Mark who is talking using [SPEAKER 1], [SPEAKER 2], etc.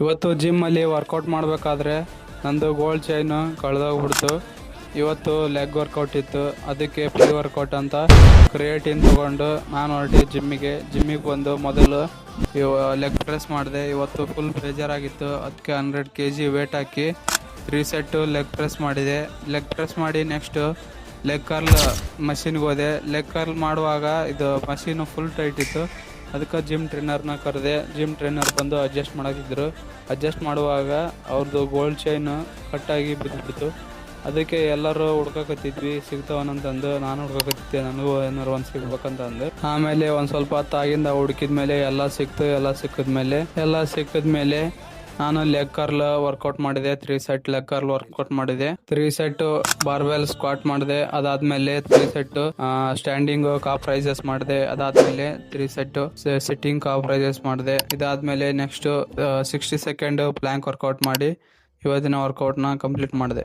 [SPEAKER 1] ಇವತ್ತು ಜಿಮ್ಮಲ್ಲಿ ವರ್ಕೌಟ್ ಮಾಡಬೇಕಾದ್ರೆ ನಂದು ಗೋಲ್ಡ್ ಚೈನು ಕಳೆದೋಗ್ಬಿಡ್ತು. ಇವತ್ತು ಲೆಗ್ ವರ್ಕೌಟ್ ಇತ್ತು, ಅದಕ್ಕೆ ಪ್ರೀ ವರ್ಕೌಟ್ ಅಂತ ಕ್ರಿಯೇಟಿನ್ ತೊಗೊಂಡು ನಾನು ಹೊರಟೆ ಜಿಮ್ಮಿಗೆ ಬಂದು ಮೊದಲು ಲೆಗ್ ಪ್ರೆಸ್ ಮಾಡಿದೆ. ಇವತ್ತು ಫುಲ್ ಬೇಜಾರಾಗಿತ್ತು, ಅದಕ್ಕೆ 100 kg ವೇಟ್ ಹಾಕಿ 3 ಸೆಟ್ಟು ಲೆಗ್ ಪ್ರೆಸ್ ಮಾಡಿದೆ. ಲೆಗ್ ಪ್ರೆಸ್ ಮಾಡಿ ನೆಕ್ಸ್ಟು ಲೆಗ್ ಕರ್ಲ್ ಮಷಿನ್ಗೆ ಹೋದೆ. ಲೆಗ್ ಕರ್ಲ್ ಮಾಡುವಾಗ ಇದು ಮಷೀನು ಫುಲ್ ಟೈಟ್ ಇತ್ತು, ಅದಕ್ಕೆ ಜಿಮ್ ಟ್ರೈನರ್ನ ಕರೆದೆ. ಜಿಮ್ ಟ್ರೈನರ್ ಬಂದು ಅಡ್ಜಸ್ಟ್ ಮಾಡೋದಿದ್ರು. ಅಡ್ಜಸ್ಟ್ ಮಾಡುವಾಗ ಅವ್ರದ್ದು ಗೋಲ್ಡ್ ಚೈನು ಕಟ್ಟಾಗಿ ಬಿದ್ದುಬಿಡ್ತು. ಅದಕ್ಕೆ ಎಲ್ಲರೂ ಹುಡ್ಕಕತ್ತಿದ್ವಿ ಸಿಗ್ತಾವನಂತಂದು. ನಾನು ಹುಡ್ಕಕತ್ತಿದ್ದೆ, ನನಗೂ ಏನಾರು ಒಂದು ಸಿಗ್ಬೇಕಂತ ಅಂದು. ಆಮೇಲೆ ಒಂದು ಸ್ವಲ್ಪ ಹೊತ್ತಾಗಿಂದ ಹುಡುಕಿದ್ಮೇಲೆ ಎಲ್ಲ ಸಿಕ್ಕಿದ್ಮೇಲೆ ನಾನು ಲೆಗ್ ಕರ್ಲ್ ವರ್ಕೌಟ್ ಮಾಡಿದೆ. 3 ಸೆಟ್ ಲೆಗ್ ಕರ್ಲ್ ವರ್ಕೌಟ್ ಮಾಡಿದೆ. 3 ಸೆಟ್ ಬಾರ್ಬೆಲ್ ಸ್ಕ್ವಾಟ್ ಮಾಡಿದೆ. ಅದಾದ್ಮೇಲೆ 3 ಸೆಟ್ ಸ್ಟ್ಯಾಂಡಿಂಗ್ ಕಾಫ್ ರೈಸಸ್ ಮಾಡಿದೆ. ಅದಾದ್ಮೇಲೆ 3 ಸೆಟ್ ಸಿಟ್ಟಿಂಗ್ ಕಾಫ್ ರೈಸಸ್ ಮಾಡಿದೆ. ಇದಾದ್ಮೇಲೆ ನೆಕ್ಸ್ಟ್ 60 ಸೆಕೆಂಡ್ ಪ್ಲ್ಯಾಂಕ್ ವರ್ಕೌಟ್ ಮಾಡಿ ಇವತ್ತಿನ ವರ್ಕೌಟ್ನ ಕಂಪ್ಲೀಟ್ ಮಾಡಿದೆ.